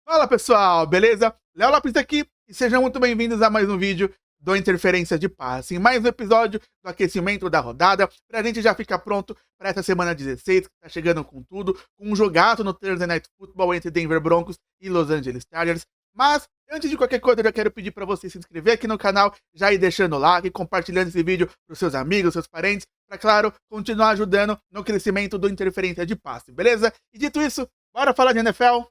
Fala pessoal, beleza? Léo Lopes aqui e sejam muito bem-vindos a mais um vídeo do Interferência de Passe. Em mais um episódio do aquecimento da rodada, pra gente já ficar pronto para essa semana 16, que tá chegando com tudo, com um jogaço no Thursday Night Football entre Denver Broncos e Los Angeles Chargers. Mas, antes de qualquer coisa, eu já quero pedir para você se inscrever aqui no canal, já ir deixando o like e compartilhando esse vídeo pros seus amigos, seus parentes, para, claro, continuar ajudando no crescimento do Interferência de Passe, beleza? E dito isso, bora falar de NFL?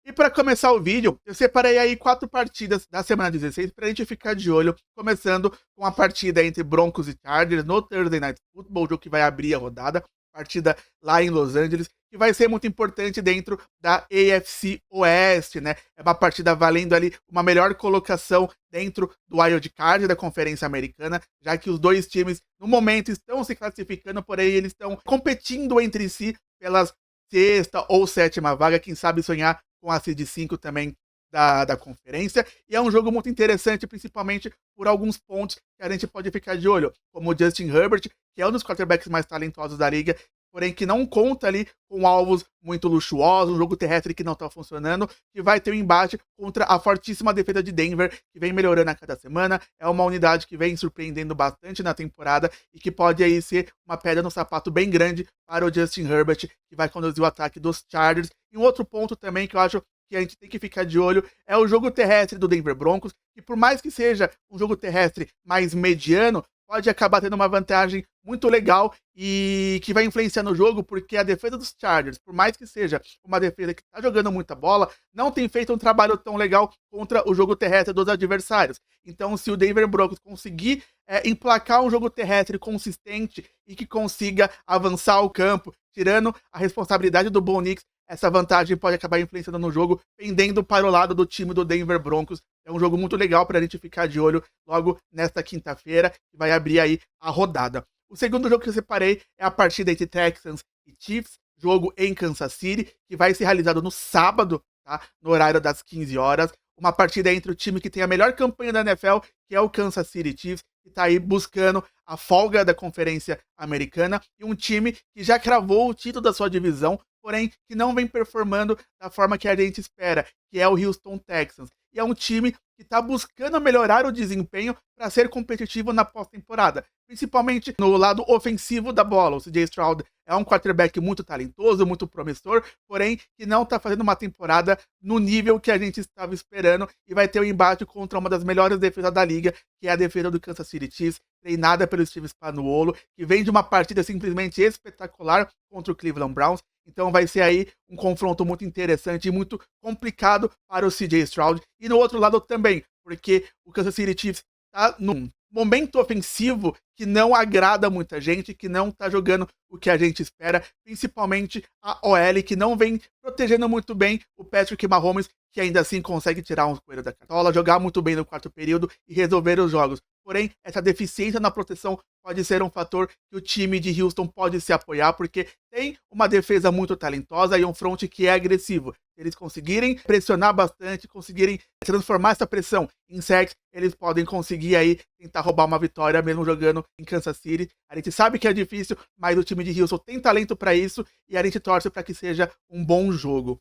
E para começar o vídeo, eu separei aí 4 partidas da semana 16 para a gente ficar de olho, começando com a partida entre Broncos e Chargers no Thursday Night Football, o jogo que vai abrir a rodada, partida lá em Los Angeles, que vai ser muito importante dentro da AFC Oeste, né? É uma partida valendo ali uma melhor colocação dentro do Wild Card da Conferência Americana, já que os dois times, no momento, estão se classificando, porém eles estão competindo entre si pelas sexta ou sétima vaga, quem sabe sonhar com a Seed 5 também da conferência, e é um jogo muito interessante, principalmente por alguns pontos que a gente pode ficar de olho, como o Justin Herbert, que é um dos quarterbacks mais talentosos da liga, porém que não conta ali com alvos muito luxuosos, um jogo terrestre que não está funcionando, que vai ter um embate contra a fortíssima defesa de Denver, que vem melhorando a cada semana, é uma unidade que vem surpreendendo bastante na temporada, e que pode aí ser uma pedra no sapato bem grande para o Justin Herbert, que vai conduzir o ataque dos Chargers. E um outro ponto também que eu acho que a gente tem que ficar de olho é o jogo terrestre do Denver Broncos, que por mais que seja um jogo terrestre mais mediano, pode acabar tendo uma vantagem muito legal e que vai influenciar no jogo, porque a defesa dos Chargers, por mais que seja uma defesa que está jogando muita bola, não tem feito um trabalho tão legal contra o jogo terrestre dos adversários. Então, se o Denver Broncos conseguir emplacar um jogo terrestre consistente e que consiga avançar o campo, tirando a responsabilidade do Bo Nix, essa vantagem pode acabar influenciando no jogo, pendendo para o lado do time do Denver Broncos. É um jogo muito legal para a gente ficar de olho logo nesta quinta-feira, que vai abrir aí a rodada. O segundo jogo que eu separei é a partida entre Texans e Chiefs, jogo em Kansas City, que vai ser realizado no sábado, tá? No horário das 15 horas. Uma partida entre o time que tem a melhor campanha da NFL, que é o Kansas City Chiefs, que está aí buscando a folga da Conferência Americana, e um time que já cravou o título da sua divisão, porém que não vem performando da forma que a gente espera, que é o Houston Texans. E é um time que está buscando melhorar o desempenho para ser competitivo na pós-temporada, principalmente no lado ofensivo da bola. O CJ Stroud é um quarterback muito talentoso, muito promissor, porém que não está fazendo uma temporada no nível que a gente estava esperando, e vai ter um embate contra uma das melhores defesas da liga, que é a defesa do Kansas City Chiefs, treinada pelo Steve Spagnuolo, que vem de uma partida simplesmente espetacular contra o Cleveland Browns. Então vai ser aí um confronto muito interessante e muito complicado para o CJ Stroud. E no outro lado também, porque o Kansas City Chiefs está num momento ofensivo que não agrada muita gente, que não tá jogando o que a gente espera, principalmente a OL, que não vem protegendo muito bem o Patrick Mahomes, que ainda assim consegue tirar uns coelhos da cartola, jogar muito bem no quarto período e resolver os jogos. Porém, essa deficiência na proteção pode ser um fator que o time de Houston pode se apoiar, porque tem uma defesa muito talentosa e um front que é agressivo. Se eles conseguirem pressionar bastante, conseguirem transformar essa pressão em sacks, eles podem conseguir aí tentar roubar uma vitória mesmo jogando em Kansas City. A gente sabe que é difícil, mas o time de Houston tem talento para isso, e a gente torce para que seja um bom jogo.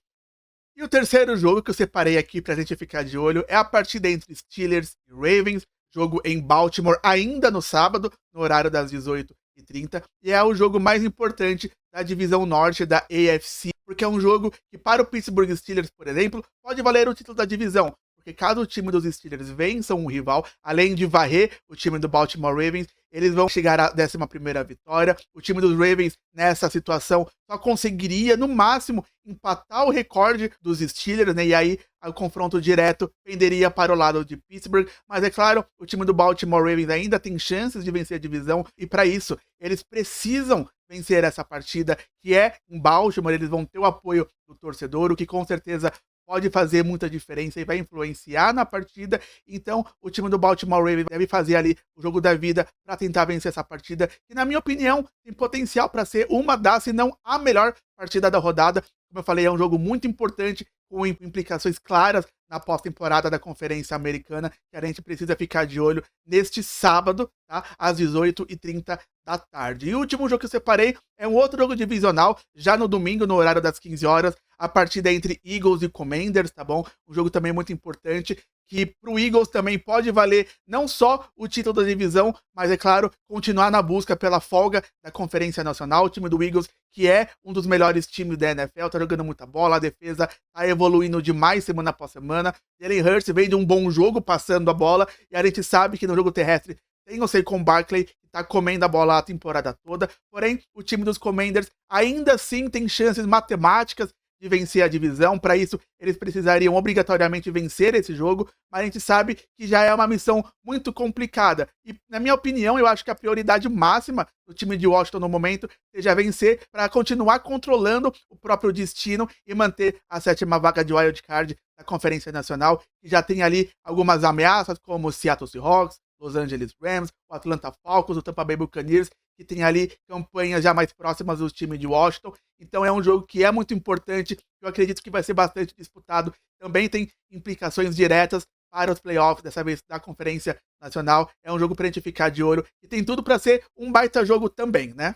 E o terceiro jogo que eu separei aqui pra gente ficar de olho é a partida entre Steelers e Ravens, jogo em Baltimore ainda no sábado, no horário das 18h30, e é o jogo mais importante da divisão norte da AFC, porque é um jogo que para o Pittsburgh Steelers, por exemplo, pode valer o título da divisão, porque caso o time dos Steelers vença um rival, além de varrer o time do Baltimore Ravens, eles vão chegar à 11ª vitória. O time dos Ravens, nessa situação, só conseguiria, no máximo, empatar o recorde dos Steelers, né? E aí, o confronto direto penderia para o lado de Pittsburgh. Mas, é claro, o time do Baltimore Ravens ainda tem chances de vencer a divisão. E, para isso, eles precisam vencer essa partida, que é em Baltimore. Eles vão ter o apoio do torcedor, o que, com certeza, pode fazer muita diferença e vai influenciar na partida. Então, o time do Baltimore Ravens deve fazer ali o jogo da vida para tentar vencer essa partida, que, na minha opinião, tem potencial para ser uma das, se não a melhor partida da rodada. Como eu falei, é um jogo muito importante com implicações claras na pós-temporada da Conferência Americana, que a gente precisa ficar de olho neste sábado, tá? Às 18h30 da tarde. E o último jogo que eu separei é um outro jogo divisional, já no domingo, no horário das 15 horas, a partida entre Eagles e Commanders, tá bom? Um jogo também muito importante, que pro Eagles também pode valer não só o título da divisão, mas, é claro, continuar na busca pela folga da Conferência Nacional. O time do Eagles, que é um dos melhores times da NFL, tá jogando muita bola, a defesa tá evoluindo demais semana após semana. Jalen Hurts vem de um bom jogo passando a bola, e a gente sabe que no jogo terrestre tem o Saquon Barkley, que tá comendo a bola a temporada toda, porém, o time dos Commanders ainda assim tem chances matemáticas de vencer a divisão. Para isso, eles precisariam obrigatoriamente vencer esse jogo, mas a gente sabe que já é uma missão muito complicada. E, na minha opinião, eu acho que a prioridade máxima do time de Washington no momento seja vencer para continuar controlando o próprio destino e manter a 7ª vaga de wild card da Conferência Nacional, que já tem ali algumas ameaças, como o Seattle Seahawks, Los Angeles Rams, o Atlanta Falcons, o Tampa Bay Buccaneers, que tem ali campanhas já mais próximas do time de Washington. Então é um jogo que é muito importante, eu acredito que vai ser bastante disputado. Também tem implicações diretas para os playoffs, dessa vez da Conferência Nacional. É um jogo pra gente ficar de olho e tem tudo para ser um baita jogo também, né?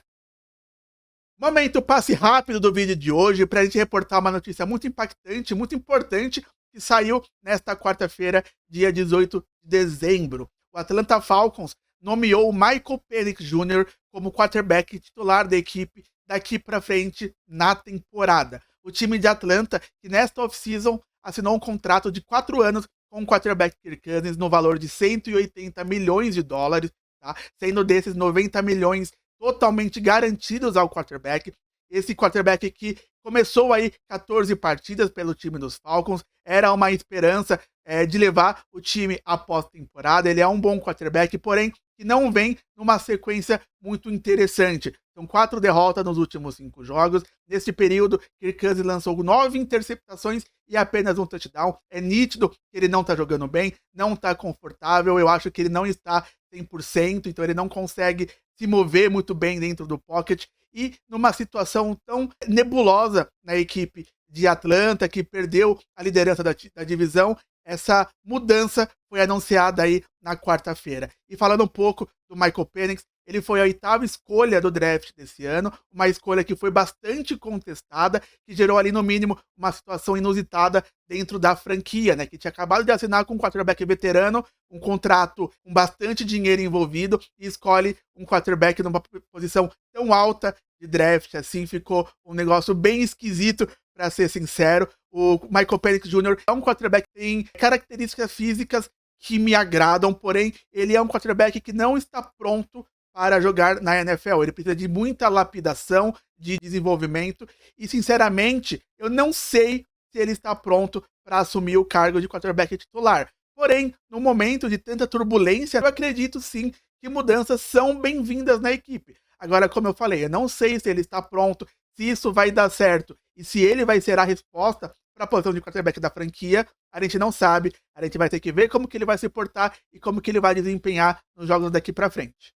Momento passe rápido do vídeo de hoje para a gente reportar uma notícia muito impactante, muito importante, que saiu nesta quarta-feira, dia 18 de dezembro. O Atlanta Falcons nomeou o Michael Penix Jr. como quarterback titular da equipe daqui para frente na temporada. O time de Atlanta, que nesta off-season assinou um contrato de 4 anos com o quarterback Kirk Cousins no valor de 180 milhões de dólares, tá? Sendo desses 90 milhões totalmente garantidos ao quarterback. Esse quarterback que começou aí 14 partidas pelo time dos Falcons, era uma esperança de levar o time à pós-temporada. Ele é um bom quarterback, porém que não vem numa sequência muito interessante. São 4 derrotas nos últimos 5 jogos. Nesse período, Kirk Cousins lançou 9 interceptações e apenas um touchdown. É nítido que ele não tá jogando bem, não tá confortável. Eu acho que ele não está 100%, então ele não consegue se mover muito bem dentro do pocket. E numa situação tão nebulosa na equipe de Atlanta, que perdeu a liderança da divisão, essa mudança foi anunciada aí na quarta-feira. E falando um pouco do Michael Penix, ele foi a 8ª escolha do draft desse ano, uma escolha que foi bastante contestada, que gerou ali no mínimo uma situação inusitada dentro da franquia, né, que tinha acabado de assinar com um quarterback veterano, um contrato com bastante dinheiro envolvido, e escolhe um quarterback numa posição tão alta de draft. Assim, ficou um negócio bem esquisito, para ser sincero. O Michael Penix Jr. é um quarterback que tem características físicas que me agradam, porém ele é um quarterback que não está pronto para jogar na NFL. Ele precisa de muita lapidação, de desenvolvimento, e sinceramente eu não sei se ele está pronto para assumir o cargo de quarterback titular. Porém, no momento de tanta turbulência, eu acredito sim que mudanças são bem-vindas na equipe. Agora, como eu falei, eu não sei se ele está pronto, se isso vai dar certo e se ele vai ser a resposta para a posição de quarterback da franquia. A gente não sabe, a gente vai ter que ver como que ele vai se portar e como que ele vai desempenhar nos jogos daqui para frente.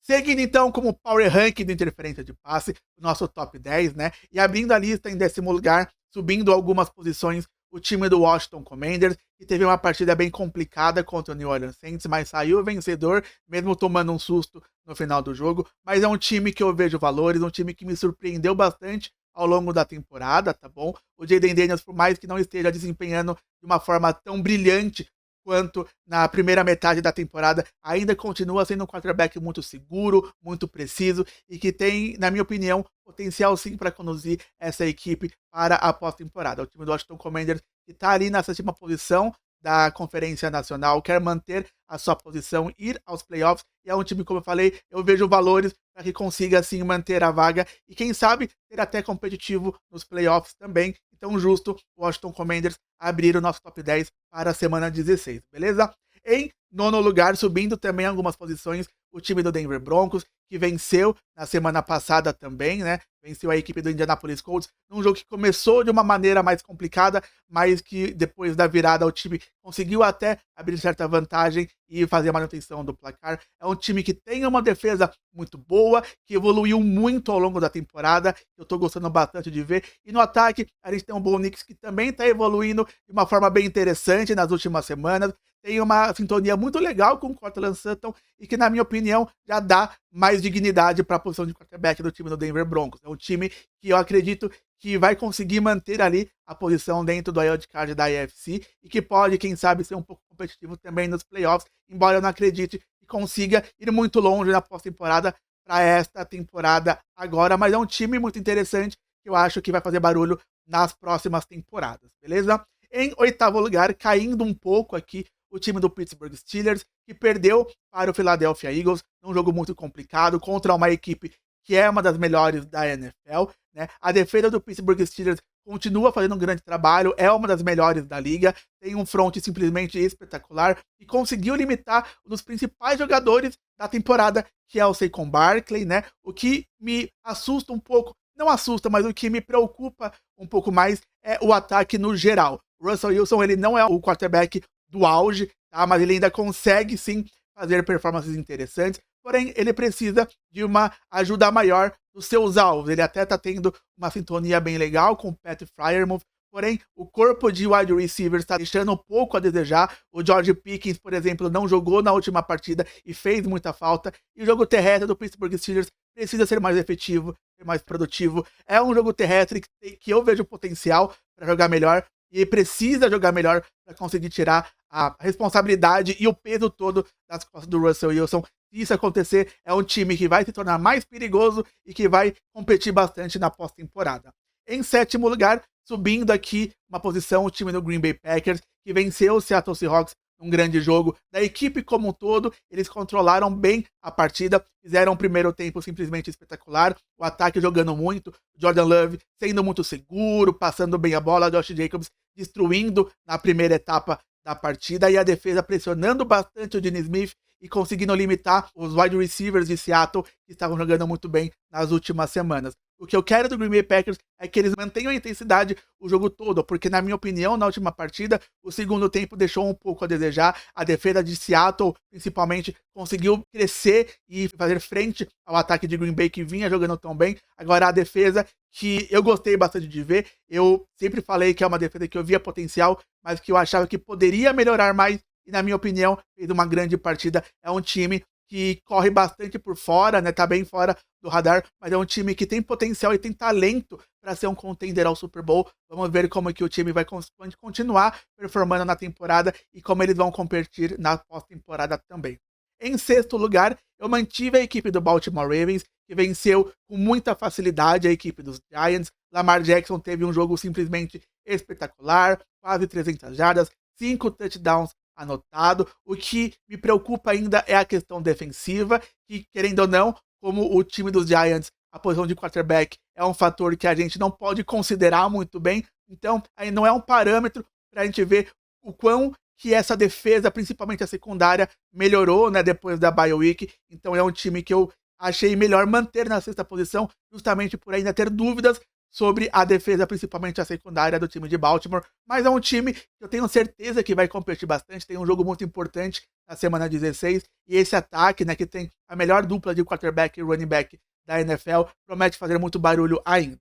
Seguindo então como Power Ranking do Interferência de Passe, o nosso top 10, né? E abrindo a lista em 10º lugar, subindo algumas posições, o time do Washington Commanders, que teve uma partida bem complicada contra o New Orleans Saints, mas saiu vencedor, mesmo tomando um susto no final do jogo. Mas é um time que eu vejo valores, um time que me surpreendeu bastante ao longo da temporada, tá bom? O Jayden Daniels, por mais que não esteja desempenhando de uma forma tão brilhante quanto na primeira metade da temporada, ainda continua sendo um quarterback muito seguro, muito preciso e que tem, na minha opinião, potencial sim para conduzir essa equipe para a pós-temporada. O time do Washington Commanders, que está ali na 7ª posição da Conferência Nacional, quer manter a sua posição, ir aos playoffs, e é um time, como eu falei, eu vejo valores para que consiga assim manter a vaga e quem sabe ser até competitivo nos playoffs também. Então, justo o Washington Commanders abrir o nosso top 10 para a semana 16, beleza? Em 9º lugar, subindo também algumas posições, o time do Denver Broncos, que venceu na semana passada também, né? Venceu a equipe do Indianapolis Colts, num jogo que começou de uma maneira mais complicada, mas que depois da virada o time conseguiu até abrir certa vantagem e fazer a manutenção do placar. É um time que tem uma defesa muito boa, que evoluiu muito ao longo da temporada, eu tô gostando bastante de ver. E no ataque, a gente tem um Bo Nix que também tá evoluindo de uma forma bem interessante nas últimas semanas. Tem uma sintonia muito legal com o Courtland Sutton e que, na minha opinião, já dá mais dignidade para a posição de quarterback do time do Denver Broncos. É um time que eu acredito que vai conseguir manter ali a posição dentro do wildcard da AFC e que pode, quem sabe, ser um pouco competitivo também nos playoffs, embora eu não acredite que consiga ir muito longe na pós-temporada para esta temporada agora, mas é um time muito interessante que eu acho que vai fazer barulho nas próximas temporadas, beleza? Em oitavo lugar, caindo um pouco aqui, o time do Pittsburgh Steelers, que perdeu para o Philadelphia Eagles, num jogo muito complicado, contra uma equipe que é uma das melhores da NFL, né? A defesa do Pittsburgh Steelers continua fazendo um grande trabalho, é uma das melhores da liga, tem um front simplesmente espetacular e conseguiu limitar um dos principais jogadores da temporada, que é o Saquon Barkley, né? O que me assusta um pouco, não assusta, mas o que me preocupa um pouco mais é o ataque no geral. O Russell Wilson, ele não é o quarterback do auge, tá? Mas ele ainda consegue sim fazer performances interessantes, porém ele precisa de uma ajuda maior dos seus alvos. Ele até tá tendo uma sintonia bem legal com o Pat Freiermuth, porém o corpo de wide receivers está deixando um pouco a desejar. O George Pickens, por exemplo, não jogou na última partida e fez muita falta, e o jogo terrestre do Pittsburgh Steelers precisa ser mais efetivo, ser mais produtivo. É um jogo terrestre que eu vejo potencial para jogar melhor, e precisa jogar melhor para conseguir tirar a responsabilidade e o peso todo das costas do Russell Wilson. Se isso acontecer, é um time que vai se tornar mais perigoso e que vai competir bastante na pós-temporada. Em sétimo lugar, subindo aqui uma posição, o time do Green Bay Packers, que venceu o Seattle Seahawks num grande jogo. Da equipe como um todo, eles controlaram bem a partida, fizeram um primeiro tempo simplesmente espetacular, o ataque jogando muito, Jordan Love sendo muito seguro, passando bem a bola, Josh Jacobs destruindo na primeira etapa da partida, e a defesa pressionando bastante o Gene Smith e conseguindo limitar os wide receivers de Seattle, que estavam jogando muito bem nas últimas semanas. O que eu quero do Green Bay Packers é que eles mantenham a intensidade o jogo todo, porque, na minha opinião, na última partida, o segundo tempo deixou um pouco a desejar. A defesa de Seattle, principalmente, conseguiu crescer e fazer frente ao ataque de Green Bay, que vinha jogando tão bem. Agora, a defesa, que eu gostei bastante de ver, eu sempre falei que é uma defesa que eu via potencial, mas que eu achava que poderia melhorar mais, e, na minha opinião, fez uma grande partida. É um time que corre bastante por fora, né? Tá bem fora do radar, mas é um time que tem potencial e tem talento para ser um contender ao Super Bowl. Vamos ver como é que o time vai continuar performando na temporada e como eles vão competir na pós-temporada também. Em sexto lugar, eu mantive a equipe do Baltimore Ravens, que venceu com muita facilidade a equipe dos Giants. Lamar Jackson teve um jogo simplesmente espetacular, quase 300 jardas, 5 touchdowns anotado. O que me preocupa ainda é a questão defensiva, que, querendo ou não, como o time dos Giants, a posição de quarterback é um fator que a gente não pode considerar muito bem, então aí não é um parâmetro para a gente ver o quão que essa defesa, principalmente a secundária, melhorou, né, depois da bye week. Então é um time que eu achei melhor manter na sexta posição, justamente por ainda ter dúvidas sobre a defesa, principalmente a secundária do time de Baltimore, mas é um time que eu tenho certeza que vai competir bastante, tem um jogo muito importante na semana 16, e esse ataque, né, que tem a melhor dupla de quarterback e running back da NFL, promete fazer muito barulho ainda.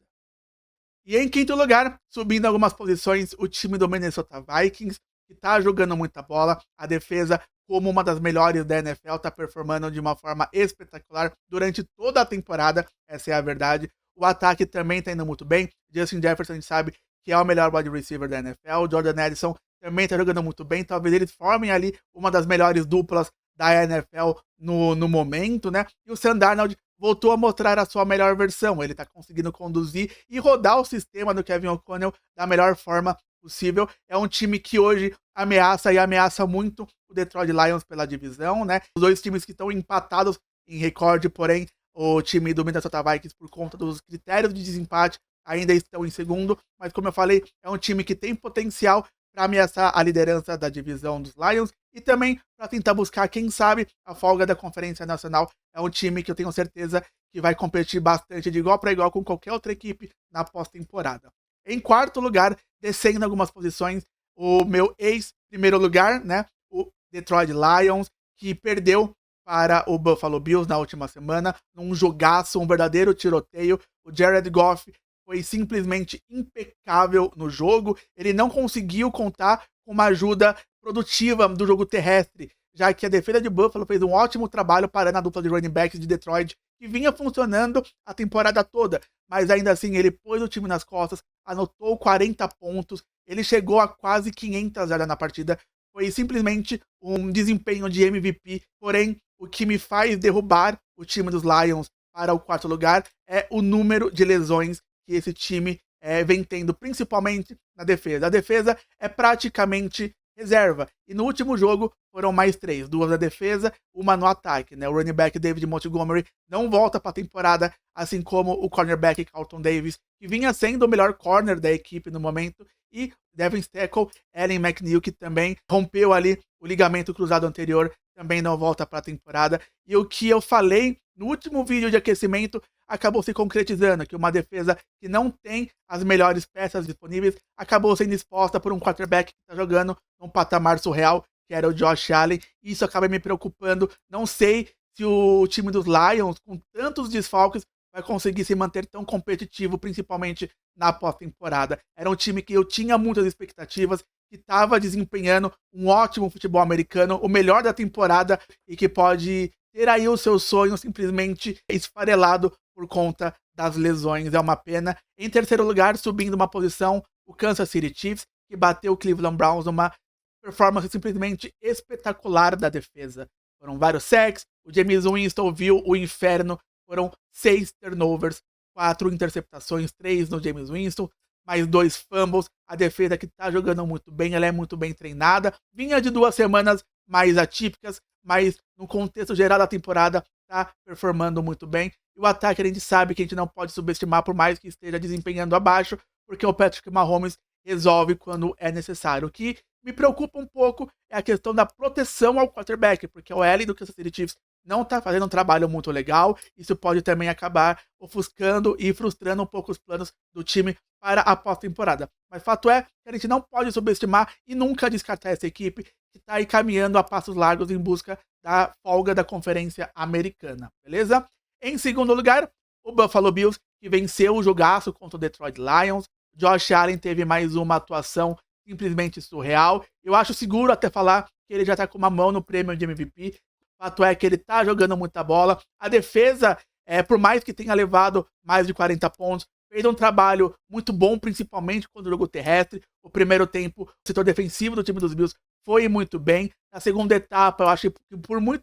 E em quinto lugar, subindo algumas posições, o time do Minnesota Vikings, que tá jogando muita bola, a defesa, como uma das melhores da NFL, tá performando de uma forma espetacular durante toda a temporada, essa é a verdade. O ataque também tá indo muito bem. Justin Jefferson, a gente sabe que é o melhor wide receiver da NFL. Jordan Addison também tá jogando muito bem. Talvez eles formem ali uma das melhores duplas da NFL no momento, né? E o Sam Darnold voltou a mostrar a sua melhor versão. Ele tá conseguindo conduzir e rodar o sistema do Kevin O'Connell da melhor forma possível. É um time que hoje ameaça muito o Detroit Lions pela divisão, né? Os dois times que estão empatados em recorde, porém o time do Minnesota Vikings, por conta dos critérios de desempate, ainda estão em segundo, mas como eu falei, é um time que tem potencial para ameaçar a liderança da divisão dos Lions e também para tentar buscar, quem sabe, a folga da Conferência Nacional. É um time que eu tenho certeza que vai competir bastante de igual para igual com qualquer outra equipe na pós-temporada. Em quarto lugar, descendo algumas posições, o meu ex-primeiro lugar, né, o Detroit Lions, que perdeu para o Buffalo Bills na última semana, num jogaço, um verdadeiro tiroteio. O Jared Goff foi simplesmente impecável no jogo, ele não conseguiu contar com uma ajuda produtiva do jogo terrestre, já que a defesa de Buffalo fez um ótimo trabalho parando a dupla de running backs de Detroit, que vinha funcionando a temporada toda, mas ainda assim ele pôs o time nas costas, anotou 40 pontos, ele chegou a quase 500 jardas na partida, foi simplesmente um desempenho de MVP, porém, o que me faz derrubar o time dos Lions para o quarto lugar é o número de lesões que esse time vem tendo, principalmente na defesa. A defesa é praticamente reserva. E no último jogo foram mais 3, 2 na defesa, uma no ataque, né? O running back David Montgomery não volta para a temporada, assim como o cornerback Carlton Davis, que vinha sendo o melhor corner da equipe no momento, e Devin Tackle, Allen McNeil, que também rompeu ali o ligamento cruzado anterior, também não volta para a temporada. E o que eu falei no último vídeo de aquecimento acabou se concretizando, que uma defesa que não tem as melhores peças disponíveis acabou sendo exposta por um quarterback que está jogando num patamar surreal, que era o Josh Allen. Isso acaba me preocupando. Não sei se o time dos Lions, com tantos desfalques, vai conseguir se manter tão competitivo, principalmente na pós-temporada. Era um time que eu tinha muitas expectativas, que estava desempenhando um ótimo futebol americano, o melhor da temporada, e que pode ter aí o seu sonho simplesmente esfarelado por conta das lesões. É uma pena. Em terceiro lugar, subindo uma posição, o Kansas City Chiefs, que bateu o Cleveland Browns numa performance simplesmente espetacular da defesa. Foram vários sacks, o Jameis Winston viu o inferno, foram 6 turnovers, 4 interceptações, 3 no Jameis Winston, mais 2 fumbles. A defesa que tá jogando muito bem, ela é muito bem treinada. Vinha de 2 semanas mais atípicas, mas no contexto geral da temporada tá performando muito bem. E o ataque a gente sabe que a gente não pode subestimar, por mais que esteja desempenhando abaixo, porque o Patrick Mahomes resolve quando é necessário. O que me preocupa um pouco é a questão da proteção ao quarterback, porque o L do Kansas City Chiefs não está fazendo um trabalho muito legal. Isso pode também acabar ofuscando e frustrando um pouco os planos do time para a pós-temporada. Mas fato é que a gente não pode subestimar e nunca descartar essa equipe que está aí caminhando a passos largos em busca da folga da Conferência Americana, beleza? Em segundo lugar, o Buffalo Bills, que venceu o jogaço contra o Detroit Lions. Josh Allen teve mais uma atuação simplesmente surreal. Eu acho seguro até falar que ele já tá com uma mão no prêmio de MVP. O fato é que ele tá jogando muita bola. A defesa, por mais que tenha levado mais de 40 pontos, fez um trabalho muito bom, principalmente contra o jogo terrestre. O primeiro tempo, o setor defensivo do time dos Bills foi muito bem. Na segunda etapa, eu acho que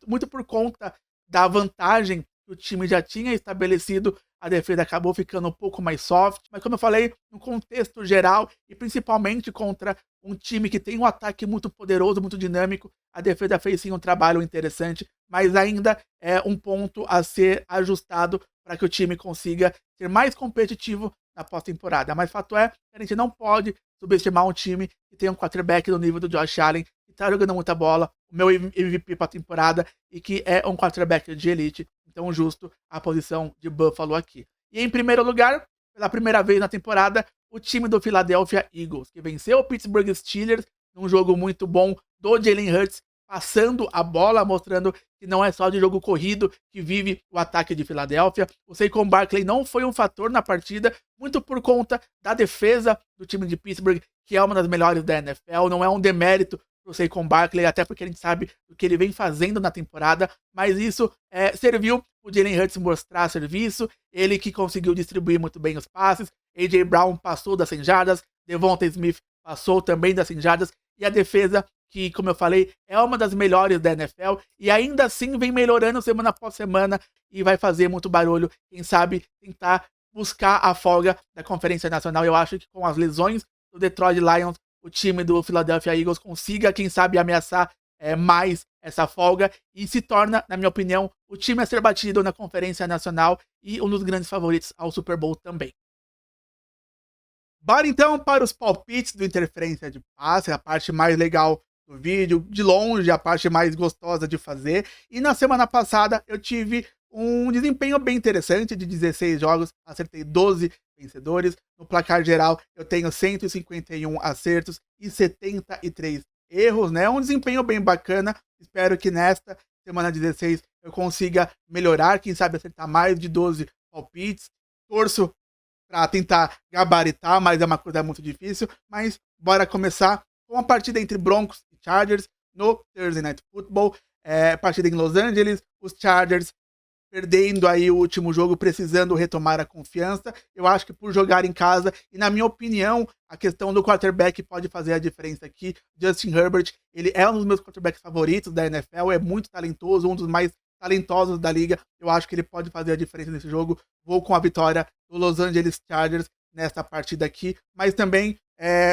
muito por conta da vantagem que o time já tinha estabelecido, a defesa acabou ficando um pouco mais soft, mas como eu falei, no contexto geral, e principalmente contra um time que tem um ataque muito poderoso, muito dinâmico, a defesa fez sim um trabalho interessante, mas ainda é um ponto a ser ajustado para que o time consiga ser mais competitivo na pós-temporada. Mas fato é que a gente não pode subestimar um time que tem um quarterback do nível do Josh Allen, que tá jogando muita bola, o meu MVP para a temporada, e que é um quarterback de elite. Então, justo a posição de Buffalo aqui. E em primeiro lugar, pela primeira vez na temporada, o time do Philadelphia Eagles, que venceu o Pittsburgh Steelers num jogo muito bom do Jalen Hurts, passando a bola, mostrando que não é só de jogo corrido que vive o ataque de Filadélfia. O Saquon Barkley não foi um fator na partida, muito por conta da defesa do time de Pittsburgh, que é uma das melhores da NFL. Não é um demérito pro Saquon Barkley, até porque a gente sabe o que ele vem fazendo na temporada, mas isso serviu o Jalen Hurts mostrar serviço, ele que conseguiu distribuir muito bem os passes. A.J. Brown passou das 100 jardas, Devonta Smith passou também das 100 jardas, e a defesa, que, como eu falei, é uma das melhores da NFL, e ainda assim vem melhorando semana após semana, e vai fazer muito barulho, quem sabe tentar buscar a folga da Conferência Nacional. Eu acho que com as lesões do Detroit Lions, o time do Philadelphia Eagles consiga, quem sabe, ameaçar mais essa folga e se torna, na minha opinião, o time a ser batido na Conferência Nacional e um dos grandes favoritos ao Super Bowl também. Bora então para os palpites do Interferência de Passe, a parte mais legal do vídeo, de longe a parte mais gostosa de fazer. E na semana passada eu tive um desempenho bem interessante de 16 jogos, acertei 12 vencedores. No placar geral eu tenho 151 acertos e 73 erros, né? Um desempenho bem bacana. Espero que nesta semana 16 eu consiga melhorar, quem sabe acertar mais de 12 palpites. Torço para tentar gabaritar, mas é uma coisa muito difícil. Mas bora começar com a partida entre Broncos e Chargers no Thursday Night Football. Partida em Los Angeles, os Chargers perdendo aí o último jogo, precisando retomar a confiança. Eu acho que por jogar em casa, e na minha opinião, a questão do quarterback pode fazer a diferença aqui. Justin Herbert, ele é um dos meus quarterbacks favoritos da NFL, é muito talentoso, um dos mais talentosos da liga. Eu acho que ele pode fazer a diferença nesse jogo. Vou com a vitória do Los Angeles Chargers nessa partida aqui, mas também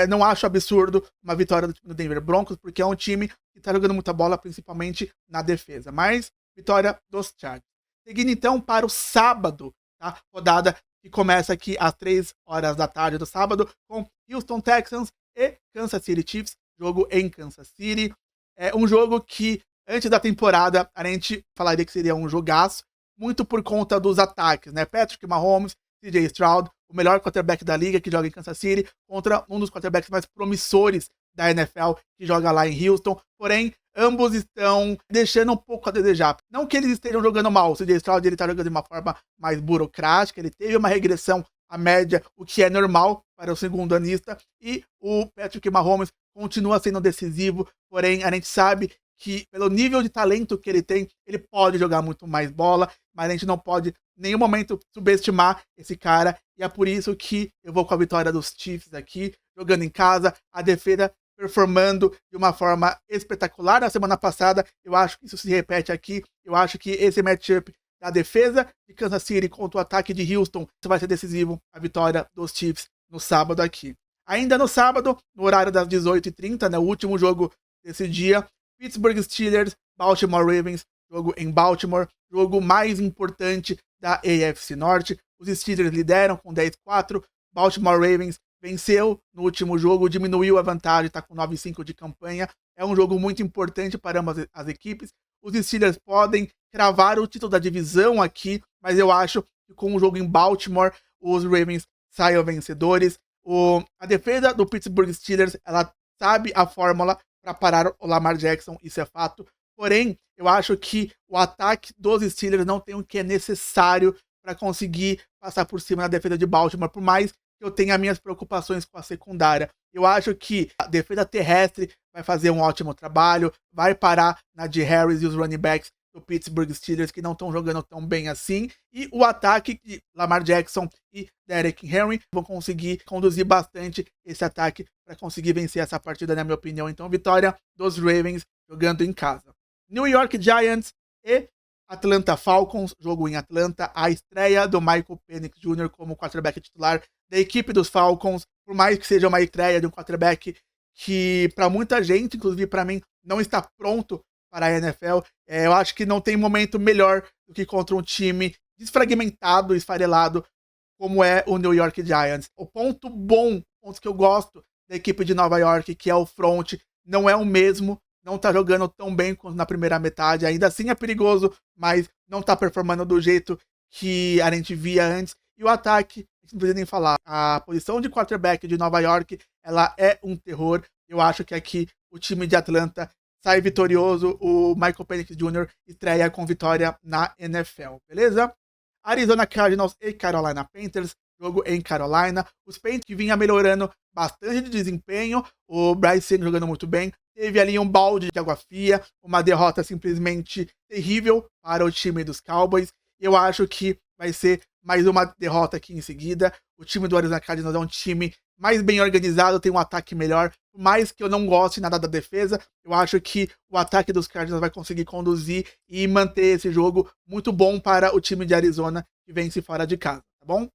não acho absurdo uma vitória do time do Denver Broncos, porque é um time que tá jogando muita bola, principalmente na defesa. Mas vitória dos Chargers. Seguindo então para o sábado, tá? Rodada que começa aqui às 3 horas da tarde do sábado, com Houston Texans e Kansas City Chiefs, jogo em Kansas City. É um jogo que, antes da temporada, a gente falaria que seria um jogaço, muito por conta dos ataques, né? Patrick Mahomes, CJ Stroud, o melhor quarterback da liga que joga em Kansas City, contra um dos quarterbacks mais promissores da NFL, que joga lá em Houston. Porém, ambos estão deixando um pouco a desejar. Não que eles estejam jogando mal, o CJ Stroud ele está jogando de uma forma mais burocrática, ele teve uma regressão à média, o que é normal para o segundo anista, e o Patrick Mahomes continua sendo decisivo, porém a gente sabe que pelo nível de talento que ele tem, ele pode jogar muito mais bola, mas a gente não pode em nenhum momento subestimar esse cara, e é por isso que eu vou com a vitória dos Chiefs aqui, jogando em casa, a defesa performando de uma forma espetacular na semana passada. Eu acho que isso se repete aqui. Eu acho que esse matchup da defesa de Kansas City contra o ataque de Houston vai ser decisivo, a vitória dos Chiefs no sábado aqui. Ainda no sábado, no horário das 18h30, né, o último jogo desse dia, Pittsburgh Steelers, Baltimore Ravens, jogo em Baltimore, jogo mais importante da AFC Norte. Os Steelers lideram com 10-4, Baltimore Ravens venceu no último jogo, diminuiu a vantagem, está com 9-5 de campanha. É um jogo muito importante para ambas as equipes. Os Steelers podem cravar o título da divisão aqui, mas eu acho que com o jogo em Baltimore, os Ravens saiam vencedores. A defesa do Pittsburgh Steelers, ela sabe a fórmula para parar o Lamar Jackson, isso é fato. Porém, eu acho que o ataque dos Steelers não tem o que é necessário para conseguir passar por cima da defesa de Baltimore, por mais eu tenho minhas preocupações com a secundária. Eu acho que a defesa terrestre vai fazer um ótimo trabalho, vai parar Najee Harris e os running backs do Pittsburgh Steelers, que não estão jogando tão bem assim, e o ataque de Lamar Jackson e Derrick Henry vão conseguir conduzir bastante esse ataque para conseguir vencer essa partida, na minha opinião. Então, vitória dos Ravens jogando em casa. New York Giants e Atlanta Falcons, jogo em Atlanta, a estreia do Michael Penix Jr. como quarterback titular da equipe dos Falcons, por mais que seja uma estreia de um quarterback que para muita gente, inclusive para mim, não está pronto para a NFL, eu acho que não tem momento melhor do que contra um time desfragmentado, esfarelado, como é o New York Giants. O ponto bom, o ponto que eu gosto da equipe de Nova York, que é o front, não é o mesmo, não tá jogando tão bem quanto na primeira metade, ainda assim é perigoso, mas não tá performando do jeito que a gente via antes. E o ataque, a gente não precisa nem falar, a posição de quarterback de Nova York, ela é um terror. Eu acho que aqui o time de Atlanta sai vitorioso, o Michael Penix Jr. estreia com vitória na NFL, beleza? Arizona Cardinals e Carolina Panthers, jogo em Carolina. Os Panthers que vinha melhorando bastante de desempenho, o Bryce Young jogando muito bem, teve ali um balde de água fria, uma derrota simplesmente terrível para o time dos Cowboys. Eu acho que vai ser mais uma derrota aqui em seguida. O time do Arizona Cardinals é um time mais bem organizado, tem um ataque melhor. Por mais que eu não goste nada da defesa, eu acho que o ataque dos Cardinals vai conseguir conduzir e manter esse jogo muito bom para o time de Arizona que vence fora de casa, tá bom?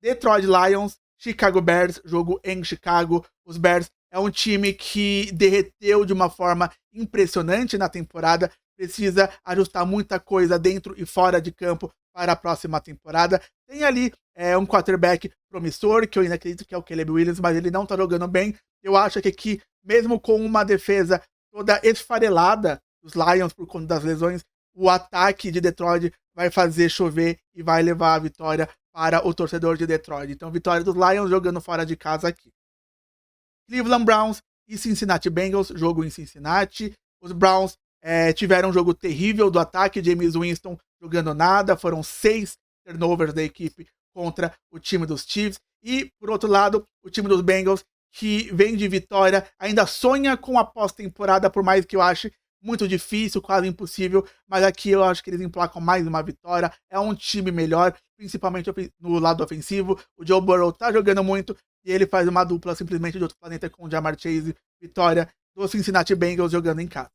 Detroit Lions, Chicago Bears, jogo em Chicago. Os Bears é um time que derreteu de uma forma impressionante na temporada, precisa ajustar muita coisa dentro e fora de campo para a próxima temporada. Tem ali um quarterback promissor, que eu ainda acredito que é o Caleb Williams, mas ele não tá jogando bem. Eu acho que aqui, mesmo com uma defesa toda esfarelada dos Lions por conta das lesões, o ataque de Detroit vai fazer chover e vai levar a vitória para o torcedor de Detroit. Então, vitória dos Lions jogando fora de casa aqui. Cleveland Browns e Cincinnati Bengals, jogo em Cincinnati. Os Browns tiveram um jogo terrível do ataque, Jameis Winston jogando nada, foram 6 turnovers da equipe contra o time dos Chiefs. E, por outro lado, o time dos Bengals, que vem de vitória, ainda sonha com a pós-temporada, por mais que eu ache muito difícil, quase impossível, mas aqui eu acho que eles emplacam mais uma vitória. É um time melhor, principalmente no lado ofensivo. O Joe Burrow tá jogando muito e ele faz uma dupla simplesmente de outro planeta com o Ja'Marr Chase. Vitória do Cincinnati Bengals jogando em casa.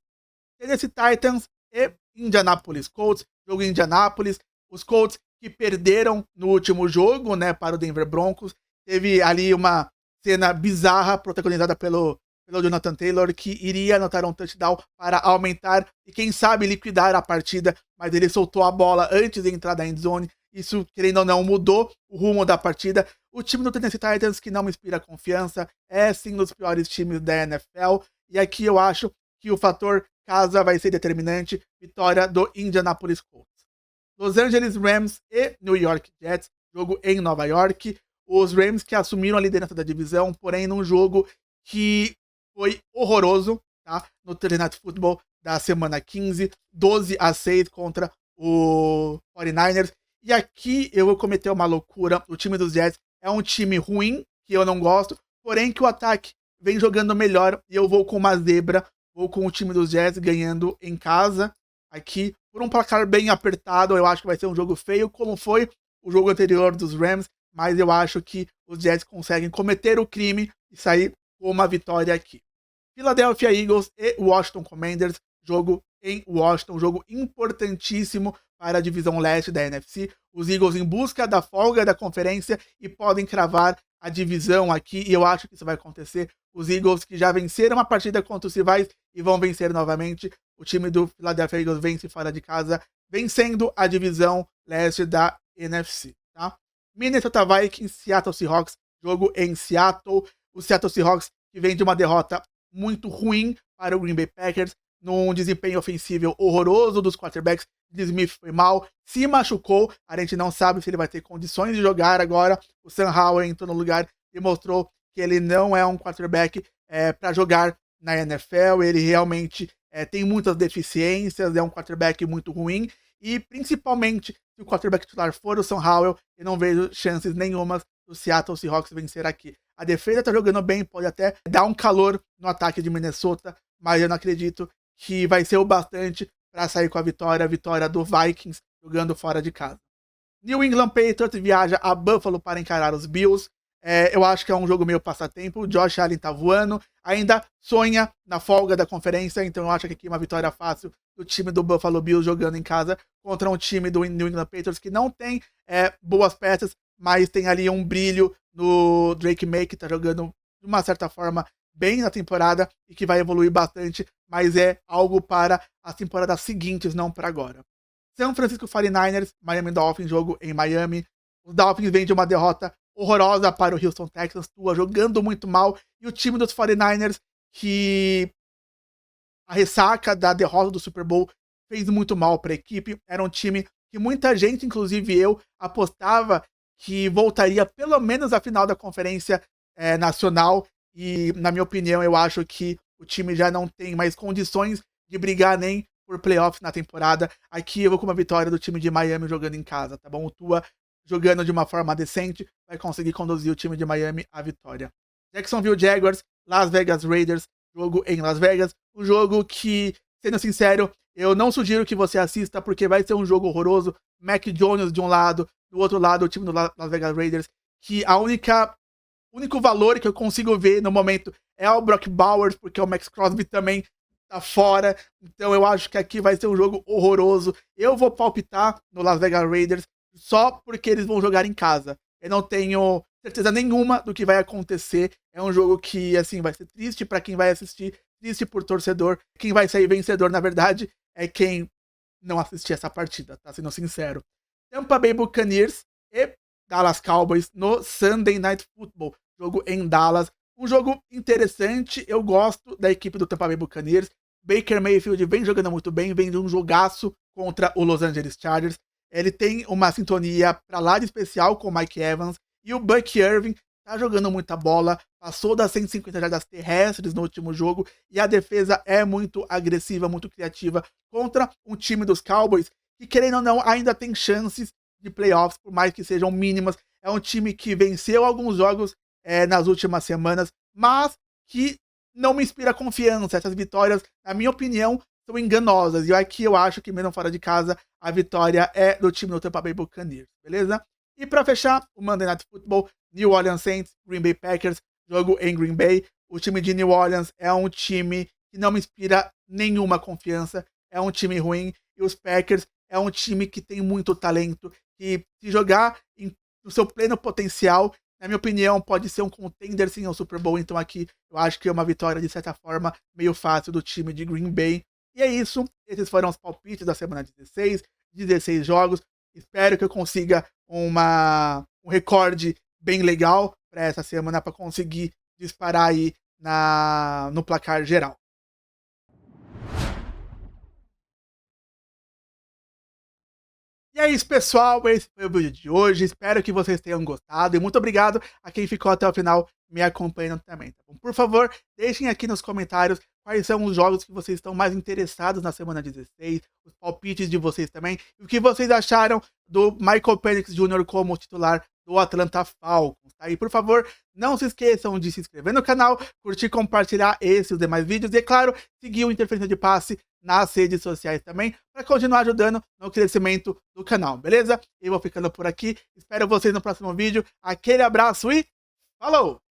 Tennessee Titans e Indianapolis Colts, jogo em Indianapolis. Os Colts que perderam no último jogo, né, para o Denver Broncos. Teve ali uma cena bizarra protagonizada pelo Jonathan Taylor, que iria anotar um touchdown para aumentar e, quem sabe, liquidar a partida, mas ele soltou a bola antes de entrar da endzone. Isso, querendo ou não, mudou o rumo da partida. O time do Tennessee Titans, que não me inspira confiança, é sim um dos piores times da NFL. E aqui eu acho que o fator casa vai ser determinante. Vitória do Indianapolis Colts. Los Angeles Rams e New York Jets, jogo em Nova York. Os Rams que assumiram a liderança da divisão, porém num jogo que foi horroroso, tá? No Thursday Night Football da semana 15, 12-6 contra o 49ers. E aqui eu vou cometer uma loucura. O time dos Jets é um time ruim, que eu não gosto, porém que o ataque vem jogando melhor e eu vou com uma zebra, vou com o time dos Jets ganhando em casa, aqui, por um placar bem apertado. Eu acho que vai ser um jogo feio, como foi o jogo anterior dos Rams, mas eu acho que os Jets conseguem cometer o crime e sair com uma vitória aqui. Philadelphia Eagles e Washington Commanders, jogo em Washington, jogo importantíssimo para a divisão leste da NFC. Os Eagles em busca da folga da conferência e podem cravar a divisão aqui, e eu acho que isso vai acontecer. Os Eagles que já venceram a partida contra os rivais e vão vencer novamente. O time do Philadelphia Eagles vence fora de casa, vencendo a divisão leste da NFC, tá? Minnesota Vikings, Seattle Seahawks, jogo em Seattle. O Seattle Seahawks que vem de uma derrota muito ruim para o Green Bay Packers, num desempenho ofensivo horroroso dos quarterbacks. Smith foi mal, se machucou, a gente não sabe se ele vai ter condições de jogar agora. O Sam Howell entrou no lugar e mostrou que ele não é um quarterback para jogar na NFL. Ele realmente tem muitas deficiências, é um quarterback muito ruim, e principalmente se o quarterback titular for o Sam Howell, eu não vejo chances nenhumas do Seattle Seahawks vencer aqui. A defesa tá jogando bem, pode até dar um calor no ataque de Minnesota, mas eu não acredito que vai ser o bastante para sair com a vitória do Vikings jogando fora de casa. New England Patriots viaja a Buffalo para encarar os Bills. Eu acho que é um jogo meio passatempo. O Josh Allen tá voando, ainda sonha na folga da conferência, então eu acho que aqui é uma vitória fácil do time do Buffalo Bills jogando em casa contra um time do New England Patriots que não tem boas peças, mas tem ali um brilho no Drake May, que tá jogando de uma certa forma bem na temporada e que vai evoluir bastante, mas é algo para as temporadas seguintes, não para agora. San Francisco 49ers, Miami Dolphins, jogo em Miami. Os Dolphins vêm de uma derrota horrorosa para o Houston Texans, Tua jogando muito mal, e o time dos 49ers, que a ressaca da derrota do Super Bowl fez muito mal para a equipe. Era um time que muita gente, inclusive eu, apostava que voltaria pelo menos à final da conferência nacional, e na minha opinião eu acho que o time já não tem mais condições de brigar nem por playoffs na temporada. Aqui eu vou com uma vitória do time de Miami jogando em casa, tá bom? O Tua jogando de uma forma decente vai conseguir conduzir o time de Miami à vitória. Jacksonville Jaguars, Las Vegas Raiders, jogo em Las Vegas. Um jogo que, sendo sincero, eu não sugiro que você assista, porque vai ser um jogo horroroso. Mac Jones de um lado, do outro lado o time do Las Vegas Raiders, que o único valor que eu consigo ver no momento é o Brock Bowers, porque o Max Crosby também tá fora. Então eu acho que aqui vai ser um jogo horroroso. Eu vou palpitar no Las Vegas Raiders só porque eles vão jogar em casa. Eu não tenho certeza nenhuma do que vai acontecer. É um jogo que, assim, vai ser triste para quem vai assistir, triste por torcedor. Quem vai sair vencedor, na verdade, é quem não assistir essa partida, tá sendo sincero. Tampa Bay Buccaneers e Dallas Cowboys no Sunday Night Football, jogo em Dallas. Um jogo interessante, eu gosto da equipe do Tampa Bay Buccaneers. Baker Mayfield vem jogando muito bem, vem de um jogaço contra o Los Angeles Chargers. Ele tem uma sintonia pra lá de especial com o Mike Evans. E o Buck Irving tá jogando muita bola, passou das 150 jardas terrestres no último jogo. E a defesa é muito agressiva, muito criativa contra um time dos Cowboys que, querendo ou não, ainda tem chances de playoffs, por mais que sejam mínimas. É um time que venceu alguns jogos nas últimas semanas, mas que não me inspira confiança. Essas vitórias, na minha opinião, são enganosas. E aqui eu acho que, mesmo fora de casa, a vitória é do time do Tampa Bay Buccaneers, beleza? E para fechar, o Monday Night Football, New Orleans Saints, Green Bay Packers, jogo em Green Bay. O time de New Orleans é um time que não me inspira nenhuma confiança, é um time ruim. E os Packers é um time que tem muito talento, que se jogar no seu pleno potencial, na minha opinião, pode ser um contender sim ao Super Bowl. Então aqui eu acho que é uma vitória, de certa forma, meio fácil do time de Green Bay. E é isso. Esses foram os palpites da semana 16 jogos. Espero que eu consiga um recorde bem legal para essa semana, para conseguir disparar aí no placar geral. E é isso, pessoal. Esse foi o vídeo de hoje. Espero que vocês tenham gostado. E muito obrigado a quem ficou até o final me acompanhando também. Tá bom? Por favor, deixem aqui nos comentários quais são os jogos que vocês estão mais interessados na semana 16, os palpites de vocês também, e o que vocês acharam do Michael Penix Jr. como titular do Atlanta Falcons. Tá? E por favor, não se esqueçam de se inscrever no canal, curtir, compartilhar esse e os demais vídeos. E, é claro, seguir o Interferência de Passe nas redes sociais também, para continuar ajudando no crescimento do canal, beleza? Eu vou ficando por aqui, espero vocês no próximo vídeo. Aquele abraço e falou!